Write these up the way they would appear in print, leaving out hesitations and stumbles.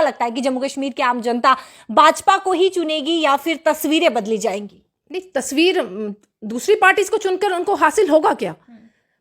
लगता है कि जम्मू कश्मीर की आम जनता भाजपा को ही चुनेगी या फिर तस्वीरें बदली जाएंगी? नहीं, तस्वीर दूसरी पार्टीज को चुनकर उनको हासिल होगा क्या?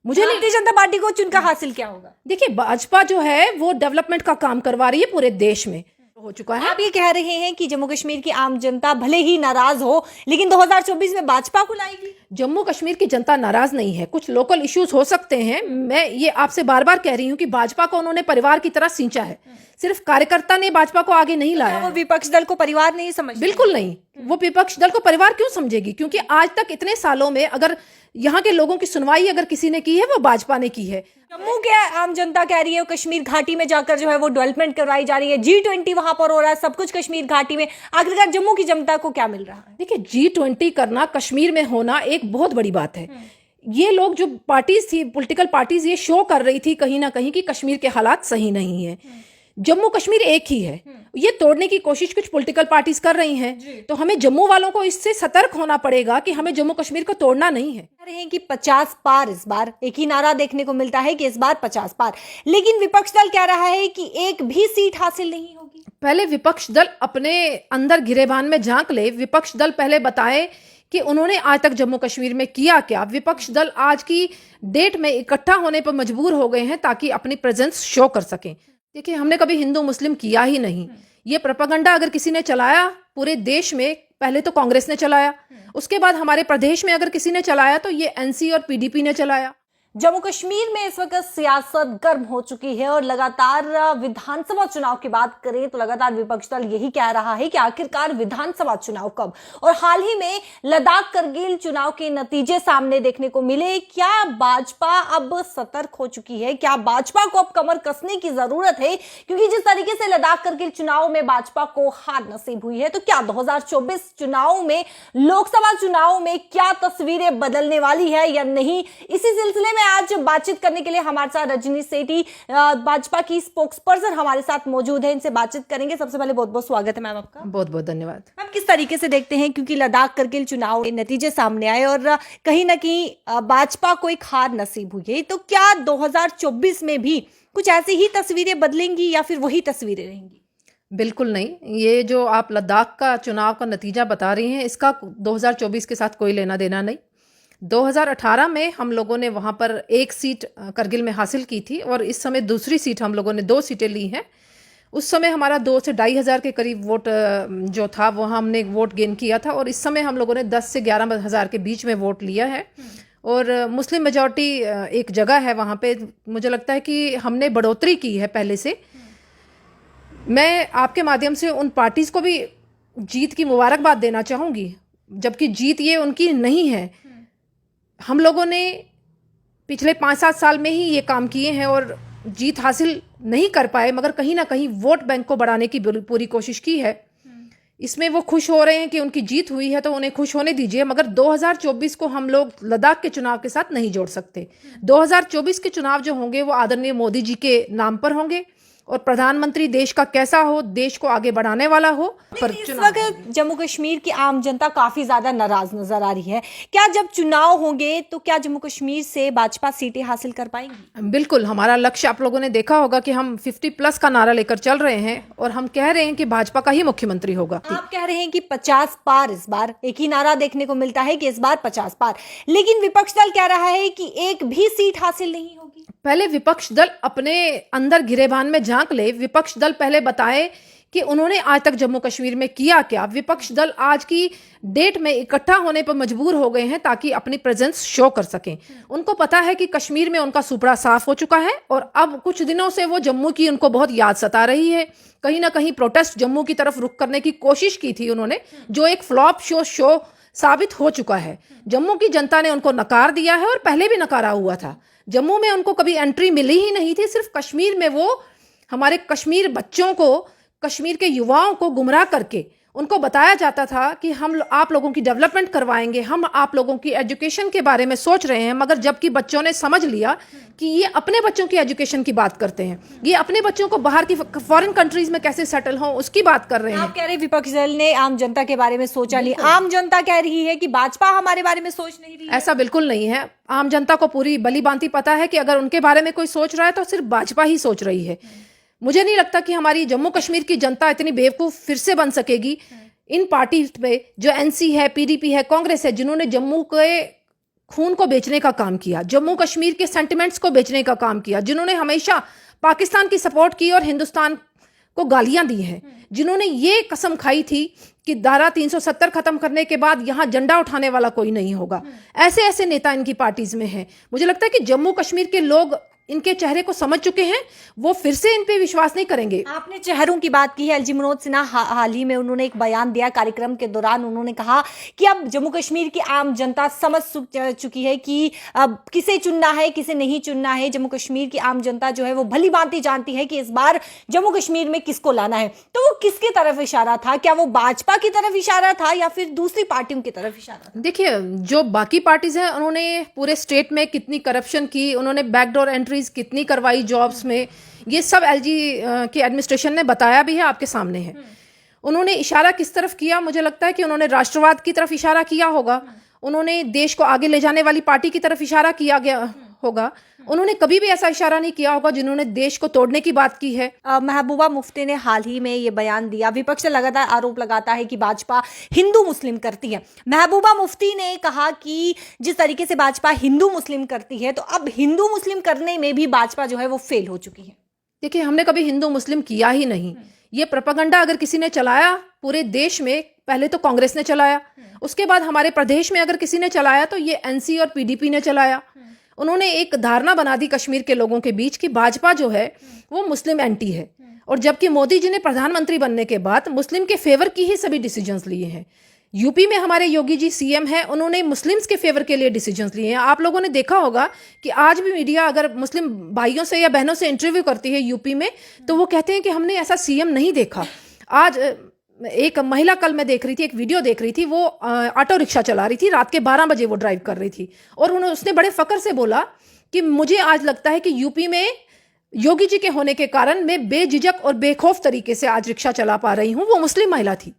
मुझे नहीं। भारतीय जनता पार्टी को चुनकर हासिल क्या होगा? देखिए, भाजपा जो है वो डेवलपमेंट का काम करवा रही है पूरे देश में, हो चुका है। आप ये कह रहे हैं कि जम्मू कश्मीर की आम जनता भले ही नाराज हो लेकिन 2024 में भाजपा को लाएगी? जम्मू कश्मीर की जनता नाराज नहीं है, कुछ लोकल इश्यूज हो सकते हैं। मैं ये आपसे बार बार कह रही हूँ कि भाजपा को उन्होंने परिवार की तरह सींचा है, सिर्फ कार्यकर्ता ने भाजपा को आगे नहीं लाया। वो विपक्ष दल को परिवार नहीं समझ? बिल्कुल नहीं, वो विपक्ष दल को परिवार क्यों समझेगी? क्योंकि आज तक इतने सालों में अगर यहाँ के लोगों की सुनवाई अगर किसी ने की है वो भाजपा ने की है। जम्मू के आम जनता कह रही है कश्मीर घाटी में जाकर जो है वो डेवलपमेंट करवाई जा रही है, G20 वहां पर हो रहा है, सब कुछ कश्मीर घाटी में। आखिरकार जम्मू की जनता को क्या मिल रहा है? देखिए, G20 करना कश्मीर में होना एक बहुत बड़ी बात है। ये लोग जो पार्टीज थी, पॉलिटिकल पार्टीज, ये शो कर रही थी कहीं ना कहीं कि कश्मीर के हालात सही नहीं है। जम्मू कश्मीर एक ही है, ये तोड़ने की कोशिश कुछ पॉलिटिकल पार्टीज कर रही हैं। तो हमें जम्मू वालों को इससे सतर्क होना पड़ेगा कि हमें जम्मू कश्मीर को तोड़ना नहीं है। कह रहे हैं कि 50 पार, इस बार एक ही नारा देखने को मिलता है कि इस बार 50 पार, लेकिन विपक्ष दल कह रहा है कि एक भी सीट हासिल नहीं होगी। पहले विपक्ष दल अपने अंदर गिरेबान में झांक ले। विपक्ष दल पहले बताए कि उन्होंने आज तक जम्मू कश्मीर में किया क्या। विपक्ष दल आज की डेट में इकट्ठा होने पर मजबूर हो गए हैं ताकि अपनी प्रेजेंस शो कर सकें। देखिए, हमने कभी हिंदू मुस्लिम किया ही नहीं। ये प्रोपेगेंडा अगर किसी ने चलाया पूरे देश में, पहले तो कांग्रेस ने चलाया, उसके बाद हमारे प्रदेश में अगर किसी ने चलाया तो ये एनसी और पीडीपी ने चलाया। जम्मू कश्मीर में इस वक्त सियासत गर्म हो चुकी है और लगातार विधानसभा चुनाव की बात करें तो लगातार विपक्ष दल यही कह रहा है कि आखिरकार विधानसभा चुनाव कब। और हाल ही में लद्दाख करगिल चुनाव के नतीजे सामने देखने को मिले। क्या भाजपा अब सतर्क हो चुकी है? क्या भाजपा को अब कमर कसने की जरूरत है? क्योंकि जिस तरीके से लद्दाख करगिल चुनाव में भाजपा को हार नसीब हुई है, तो क्या 2024 चुनाव में, लोकसभा चुनाव में क्या तस्वीरें बदलने वाली है या नहीं? इसी सिलसिले में आज बातचीत करने के लिए हमारे साथ रजनी सेठी, भाजपा की स्पोक्सपर्सन, हमारे साथ मौजूद है। इनसे बातचीत करेंगे। सबसे पहले बहुत बहुत स्वागत है मैम आपका। बहुत बहुत धन्यवाद। मैम, किस तरीके से देखते हैं, क्योंकि लद्दाख करगिल चुनाव के नतीजे सामने आए और कहीं ना कहीं भाजपा को एक हार नसीब हुई है, तो क्या 2024 में भी कुछ ऐसी ही तस्वीरें बदलेंगी या फिर वही तस्वीरें रहेंगी? बिल्कुल नहीं। ये जो आप लद्दाख का चुनाव का नतीजा बता रही हैं, इसका 2024 के साथ कोई लेना देना नहीं। 2018 में हम लोगों ने वहाँ पर एक सीट करगिल में हासिल की थी और इस समय दूसरी सीट हम लोगों ने 2 सीटें ली हैं। उस समय हमारा 2 से 2.5 हज़ार के करीब वोट जो था वो हमने वोट गेन किया था और इस समय हम लोगों ने 10 से 11 हज़ार के बीच में वोट लिया है। और मुस्लिम मेजॉरिटी एक जगह है वहाँ पे, मुझे लगता है कि हमने बढ़ोतरी की है पहले से। मैं आपके माध्यम से उन पार्टीज़ को भी जीत की मुबारकबाद देना चाहूँगी, जबकि जीत ये उनकी नहीं है। हम लोगों ने पिछले 5-7 साल में ही ये काम किए हैं और जीत हासिल नहीं कर पाए, मगर कहीं ना कहीं वोट बैंक को बढ़ाने की पूरी कोशिश की है। इसमें वो खुश हो रहे हैं कि उनकी जीत हुई है, तो उन्हें खुश होने दीजिए। मगर 2024 को हम लोग लद्दाख के चुनाव के साथ नहीं जोड़ सकते। 2024 के चुनाव जो होंगे वो आदरणीय मोदी जी के नाम पर होंगे और प्रधानमंत्री देश का कैसा हो, देश को आगे बढ़ाने वाला हो। पर इस वक्त जम्मू कश्मीर की आम जनता काफी ज्यादा नाराज नजर आ रही है। क्या जब चुनाव होंगे तो क्या जम्मू कश्मीर से भाजपा सीटें हासिल कर पाएंगी? बिल्कुल, हमारा लक्ष्य आप लोगों ने देखा होगा कि हम 50+ का नारा लेकर चल रहे हैं और हम कह रहे हैं कि भाजपा का ही मुख्यमंत्री होगा। आप कह रहे हैं कि 50 पार, इस बार एक ही नारा देखने को मिलता है कि इस बार 50 पार, लेकिन विपक्ष दल कह रहा है कि एक भी सीट हासिल नहीं होगी। पहले विपक्ष दल अपने अंदर गिरेबान में झांक ले। विपक्ष दल पहले बताए कि उन्होंने आज तक जम्मू कश्मीर में किया क्या। विपक्ष दल आज की डेट में इकट्ठा होने पर मजबूर हो गए हैं ताकि अपनी प्रेजेंस शो कर सकें। उनको पता है कि कश्मीर में उनका सुपड़ा साफ हो चुका है और अब कुछ दिनों से वो जम्मू की उनको बहुत याद सता रही है। कहीं ना कहीं प्रोटेस्ट जम्मू की तरफ रुख करने की कोशिश की थी उन्होंने, जो एक फ्लॉप शो साबित हो चुका है। जम्मू की जनता ने उनको नकार दिया है और पहले भी नकारा हुआ था। जम्मू में उनको कभी एंट्री मिली ही नहीं थी। सिर्फ कश्मीर में वो हमारे कश्मीर बच्चों को, कश्मीर के युवाओं को गुमराह करके उनको बताया जाता था कि हम आप लोगों की डेवलपमेंट करवाएंगे, हम आप लोगों की एजुकेशन के बारे में सोच रहे हैं। मगर जबकि बच्चों ने समझ लिया कि ये अपने बच्चों की एजुकेशन की बात करते हैं, ये अपने बच्चों को बाहर की फॉरेन कंट्रीज में कैसे सेटल हो उसकी बात कर रहे हैं। आप कह रहे विपक्ष दल ने आम जनता के बारे में सोचा नहीं। आम जनता कह रही है कि भाजपा हमारे बारे में सोच नहीं रही है। ऐसा बिल्कुल नहीं है। आम जनता को पूरी भली भांति पता है कि अगर उनके बारे में कोई सोच रहा है तो सिर्फ भाजपा ही सोच रही है। मुझे नहीं लगता कि हमारी जम्मू कश्मीर की जनता इतनी बेवकूफ फिर से बन सकेगी इन पार्टी पे, जो एनसी है, पीडीपी है, कांग्रेस है, जिन्होंने जम्मू के खून को बेचने का काम किया, जम्मू कश्मीर के सेंटिमेंट्स को बेचने का काम किया, जिन्होंने हमेशा पाकिस्तान की सपोर्ट की और हिंदुस्तान को गालियां दी हैं, जिन्होंने ये कसम खाई थी कि धारा 370 खत्म करने के बाद यहां झंडा उठाने वाला कोई नहीं होगा। ऐसे ऐसे नेता इनकी पार्टीज में हैं। मुझे लगता है कि जम्मू कश्मीर के लोग इनके चेहरे को समझ चुके हैं, वो फिर से इन पे विश्वास नहीं करेंगे। आपने चेहरों की बात की है। एलजी मनोज सिन्हा हाल ही में उन्होंने एक बयान दिया कार्यक्रम के दौरान। उन्होंने कहा कि अब जम्मू कश्मीर की आम जनता समझ चुकी है कि अब किसे चुनना है, किसे नहीं चुनना है। जम्मू कश्मीर की आम जनता जो है वो भली भांति जानती है कि इस बार जम्मू कश्मीर में किसको लाना है। तो वो किसकी तरफ इशारा था? क्या वो भाजपा की तरफ इशारा था या फिर दूसरी पार्टियों की तरफ इशारा था? देखिए, जो बाकी पार्टीज हैं उन्होंने पूरे स्टेट में कितनी करप्शन की, उन्होंने बैकडोर एंट्रीज कितनी करवाई जॉब्स में, ये सब एलजी के एडमिनिस्ट्रेशन ने बताया भी है, आपके सामने है। उन्होंने इशारा किस तरफ किया? मुझे लगता है कि उन्होंने राष्ट्रवाद की तरफ इशारा किया होगा, उन्होंने देश को आगे ले जाने वाली पार्टी की तरफ इशारा किया गया होगा। उन्होंने कभी भी ऐसा इशारा नहीं किया होगा जिन्होंने देश को तोड़ने की बात की है। महबूबा मुफ्ती ने हाल ही में ये बयान दिया। विपक्ष लगातार आरोप लगाता है कि भाजपा हिंदू मुस्लिम करती है। महबूबा मुफ्ती ने कहा कि जिस तरीके से भाजपा हिंदू मुस्लिम करती है, तो अब हिंदू मुस्लिम करने में भी भाजपा जो है वो फेल हो चुकी है। देखिए, हमने कभी हिंदू मुस्लिम किया ही नहीं। ये प्रोपेगेंडा अगर किसी ने चलाया पूरे देश में, पहले तो कांग्रेस ने चलाया, उसके बाद हमारे प्रदेश में अगर किसी ने चलाया तो ये एनसी और पीडीपी ने चलाया। उन्होंने एक धारणा बना दी कश्मीर के लोगों के बीच कि भाजपा जो है वो मुस्लिम एंटी है, और जबकि मोदी जी ने प्रधानमंत्री बनने के बाद मुस्लिम के फेवर की ही सभी डिसीजंस लिए हैं। यूपी में हमारे योगी जी सीएम हैं, उन्होंने मुस्लिम्स के फेवर के लिए डिसीजंस लिए हैं। आप लोगों ने देखा होगा कि आज भी मीडिया अगर मुस्लिम भाइयों से या बहनों से इंटरव्यू करती है यूपी में, तो वो कहते हैं कि हमने ऐसा सीएम नहीं देखा। आज एक महिला, कल मैं देख रही थी, एक वीडियो देख रही थी, वो ऑटो रिक्शा चला रही थी, रात के 12 बजे वो ड्राइव कर रही थी, और उसने बड़े फक्र से बोला कि मुझे आज लगता है कि यूपी में योगी जी के होने के कारण मैं बेझिझक और बेखौफ तरीके से आज रिक्शा चला पा रही हूं। वो मुस्लिम महिला थी।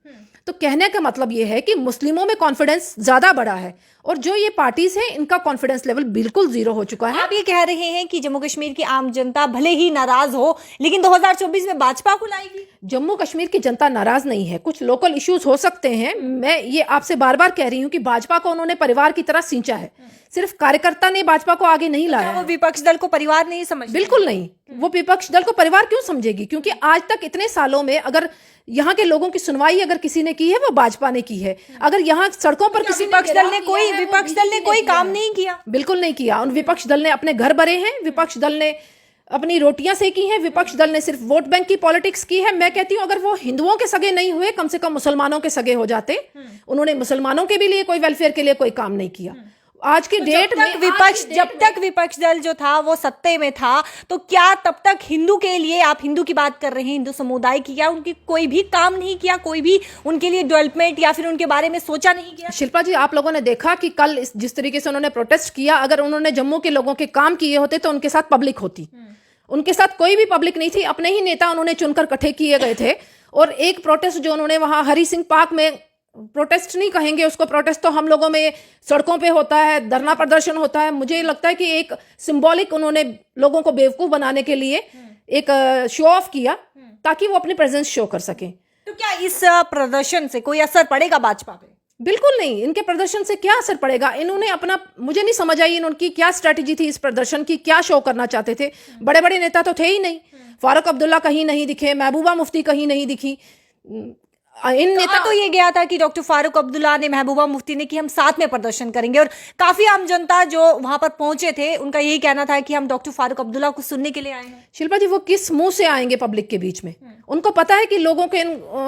तो कहने का मतलब ये है कि मुस्लिमों में कॉन्फिडेंस ज्यादा बढ़ा है, और जो ये पार्टीज हैं इनका कॉन्फिडेंस लेवल बिल्कुल जीरो हो चुका है। आप ये कह रहे हैं कि जम्मू कश्मीर की आम जनता भले ही नाराज हो, लेकिन 2024 में भाजपा को लाएगी। जम्मू कश्मीर की जनता नाराज नहीं है, कुछ लोकल इश्यूज हो सकते हैं। मैं ये आपसे बार बार कह रही हूँ कि भाजपा को उन्होंने परिवार की तरह सींचा है, सिर्फ कार्यकर्ता ने भाजपा को आगे नहीं लाया। वो विपक्ष दल को परिवार नहीं समझ? बिल्कुल नहीं। वो विपक्ष दल को परिवार क्यों समझेगी? क्योंकि आज तक इतने सालों में अगर यहाँ के लोगों की सुनवाई अगर किसी ने की है, वो भाजपा ने की है। अगर यहाँ सड़कों पर किसी विपक्ष दल ने कोई काम नहीं किया? बिल्कुल नहीं किया। उन विपक्ष दल ने अपने घर भरे हैं, विपक्ष दल ने अपनी रोटियां सेकी हैं, विपक्ष दल ने सिर्फ वोट बैंक की पॉलिटिक्स की है। मैं कहती हूं अगर वो हिंदुओं के सगे नहीं हुए, कम से कम मुसलमानों के सगे हो जाते। उन्होंने मुसलमानों के भी लिए कोई वेलफेयर के लिए कोई काम नहीं किया। आज की डेट में जब तक विपक्ष दल जो था वो सत्ते में था, तो क्या तब तक हिंदू के लिए, आप हिंदू की बात कर रहे हैं, हिंदू समुदाय की, क्या उनकी कोई भी काम नहीं किया? कोई भी उनके लिए डेवलपमेंट या फिर उनके बारे में सोचा नहीं गया? शिल्पा जी, आप लोगों ने देखा कि कल जिस तरीके से उन्होंने प्रोटेस्ट किया, अगर उन्होंने जम्मू के लोगों के काम किए होते तो उनके साथ पब्लिक होती। उनके साथ कोई भी पब्लिक नहीं थी, अपने ही नेता उन्होंने चुनकर इकट्ठे किए गए थे। और एक प्रोटेस्ट जो उन्होंने वहां हरि सिंह पार्क में, प्रोटेस्ट नहीं कहेंगे उसको, प्रोटेस्ट तो हम लोगों में सड़कों पे होता है, धरना प्रदर्शन होता है। मुझे लगता है कि एक सिंबॉलिक उन्होंने लोगों को बेवकूफ बनाने के लिए एक शो ऑफ किया, ताकि वो अपनी प्रेजेंस शो कर सकें। तो क्या इस प्रदर्शन से कोई असर पड़ेगा भाजपा पे? बिल्कुल नहीं। इनके प्रदर्शन से क्या असर पड़ेगा? इन्होंने अपना, मुझे नहीं समझ आई इनकी क्या स्ट्रैटेजी थी इस प्रदर्शन की, क्या शो करना चाहते थे? बड़े बड़े नेता तो थे ही नहीं। फारूक अब्दुल्ला कहीं नहीं दिखे, महबूबा मुफ्ती कहीं नहीं दिखी। इन नेता तो ये गया था कि डॉक्टर फारूक अब्दुल्ला ने, महबूबा मुफ्ती ने कि हम साथ में प्रदर्शन करेंगे, और काफी आम जनता जो वहां पर पहुंचे थे उनका यही कहना था कि हम डॉक्टर फारूक अब्दुल्ला को सुनने के लिए आए हैं। शिल्पा जी, वो किस मुंह से आएंगे पब्लिक के बीच में? उनको पता है कि लोगों के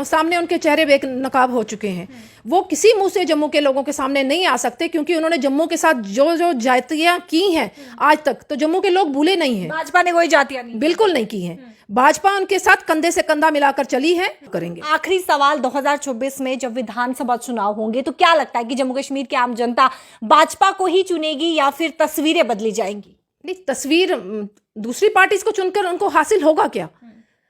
सामने उनके चेहरे बेनकाब हो चुके हैं। वो किसी मुंह से जम्मू के लोगों के सामने नहीं आ सकते, क्योंकि उन्होंने जम्मू के साथ जो जो जातियां की हैं आज तक, तो जम्मू के लोग भूले नहीं हैं। भाजपा ने कोई जातियां नहीं, बिल्कुल नहीं की हैं। भाजपा उनके साथ कंधे से कंधा मिलाकर चली है, करेंगे। आखिरी सवाल, 2024 में जब विधानसभा चुनाव होंगे तो क्या लगता है कि जम्मू कश्मीर की आम जनता भाजपा को ही चुनेगी या फिर तस्वीरें बदली जाएंगी? नहीं, तस्वीर दूसरी पार्टी को चुनकर उनको हासिल होगा क्या?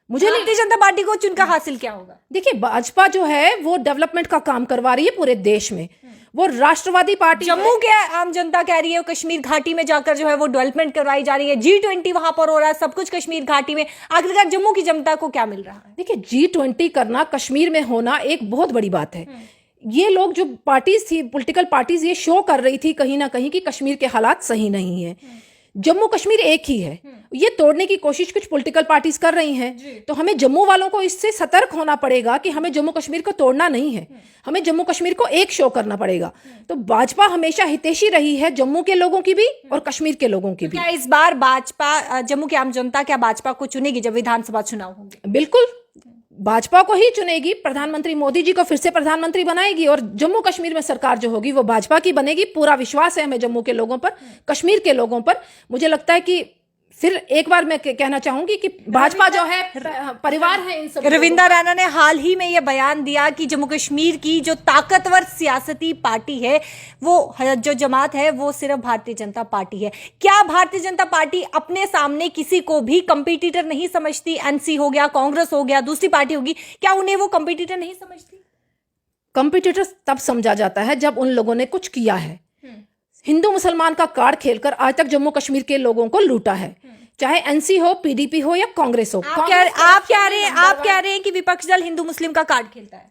मुझे भारतीय जनता पार्टी को चुनकर हासिल क्या होगा? देखिए, भाजपा जो है वो डेवलपमेंट का काम करवा रही है पूरे देश में। वो राष्ट्रवादी पार्टी जम्मू के आम जनता कह रही है कश्मीर घाटी में जाकर जो है वो डेवलपमेंट करवाई जा रही है, G20 वहां पर हो रहा है, सब कुछ कश्मीर घाटी में। आखिरकार जम्मू की जनता को क्या मिल रहा है? देखिए, G20 करना, कश्मीर में होना एक बहुत बड़ी बात है। ये लोग जो पार्टीज थी, पॉलिटिकल पार्टीज, ये शो कर रही थी कहीं ना कहीं कि कश्मीर के हालात सही नहीं है। जम्मू कश्मीर एक ही है, ये तोड़ने की कोशिश कुछ पॉलिटिकल पार्टीज कर रही हैं। तो हमें जम्मू वालों को इससे सतर्क होना पड़ेगा कि हमें जम्मू कश्मीर को तोड़ना नहीं है, हमें जम्मू कश्मीर को एक शो करना पड़ेगा। तो भाजपा हमेशा हितैषी रही है जम्मू के लोगों की भी और कश्मीर के लोगों की भी। क्या इस बार भाजपा, जम्मू की आम जनता क्या भाजपा को चुनेगी जब विधानसभा चुनाव होंगे? बिल्कुल, भाजपा को ही चुनेगी, प्रधानमंत्री मोदी जी को फिर से प्रधानमंत्री बनाएगी और जम्मू कश्मीर में सरकार जो होगी वो भाजपा की बनेगी। पूरा विश्वास है हमें जम्मू के लोगों पर, कश्मीर के लोगों पर। मुझे लगता है कि फिर एक बार मैं कहना चाहूंगी कि भाजपा जो है परिवार है इन सब। रविंद्र रैना ने हाल ही में यह बयान दिया कि जम्मू कश्मीर की जो ताकतवर सियासती पार्टी है, वो जो जमात है, वो सिर्फ भारतीय जनता पार्टी है। क्या भारतीय जनता पार्टी अपने सामने किसी को भी कंपटीटर नहीं समझती? एनसी हो गया, कांग्रेस हो गया, दूसरी पार्टी होगी, क्या उन्हें वो कंपटीटर नहीं समझती? कंपटीटर तब समझा जाता है जब उन लोगों ने कुछ किया है। हिंदू मुसलमान का कार्ड खेलकर आज तक जम्मू कश्मीर के लोगों को लूटा है, चाहे एनसी हो, पीडीपी हो या कांग्रेस हो। आप कह रहे हैं कि विपक्ष दल हिंदू मुस्लिम का कार्ड खेलता है?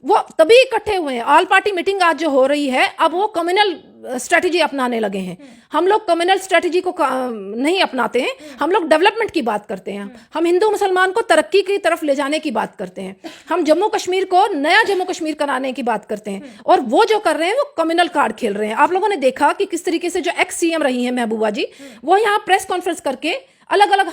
वो तभी इकट्ठे हुए हैं। ऑल पार्टी मीटिंग आज जो हो रही है, अब वो कम्युनल स्ट्रेटजी अपनाने लगे हैं। हम लोग कम्युनल स्ट्रेटजी को नहीं अपनाते हैं, हम लोग डेवलपमेंट की बात करते हैं। हम हिंदू मुसलमान को तरक्की की तरफ ले जाने की बात करते हैं। हम जम्मू कश्मीर को नया जम्मू कश्मीर कराने की बात करते हैं। और वो जो कर रहे हैं वो कम्युनल कार्ड खेल रहे हैं। आप लोगों ने देखा कि किस तरीके से जो एक्स सीएम रही हैं महबूबा जी, वो यहाँ प्रेस कॉन्फ्रेंस करके अलग अलग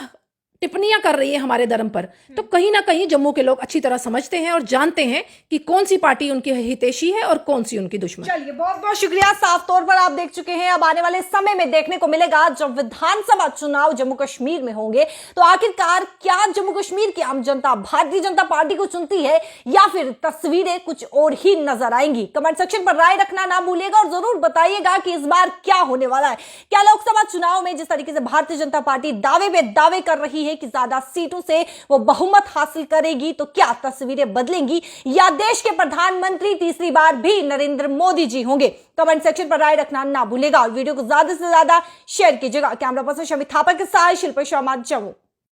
टिप्पणियां कर रही है हमारे धर्म पर। तो कहीं ना कहीं जम्मू के लोग अच्छी तरह समझते हैं और जानते हैं कि कौन सी पार्टी उनकी हितैषी है और कौन सी उनकी दुश्मन। चलिए, बहुत बहुत शुक्रिया। साफ तौर पर आप देख चुके हैं, अब आने वाले समय में देखने को मिलेगा जब विधानसभा चुनाव जम्मू कश्मीर में होंगे तो आखिरकार क्या जम्मू कश्मीर की आम जनता भारतीय जनता पार्टी को चुनती है या फिर तस्वीरें कुछ और ही नजर आएंगी। कमेंट सेक्शन पर राय रखना ना भूलिएगा और जरूर बताइएगा कि इस बार क्या होने वाला है। क्या लोकसभा चुनाव में जिस तरीके से भारतीय जनता पार्टी दावे पे दावे कर रही है कि ज्यादा सीटों से वो बहुमत हासिल करेगी, तो क्या तस्वीरें बदलेंगी या देश के प्रधानमंत्री तीसरी बार भी नरेंद्र मोदी जी होंगे? कमेंट सेक्शन पर राय रखना ना भूलिएगा और वीडियो को ज्यादा से ज्यादा शेयर कीजिएगा। कैमरा पर्सन शमी थापा के साथ शिल्पा शर्मा, जम्मू।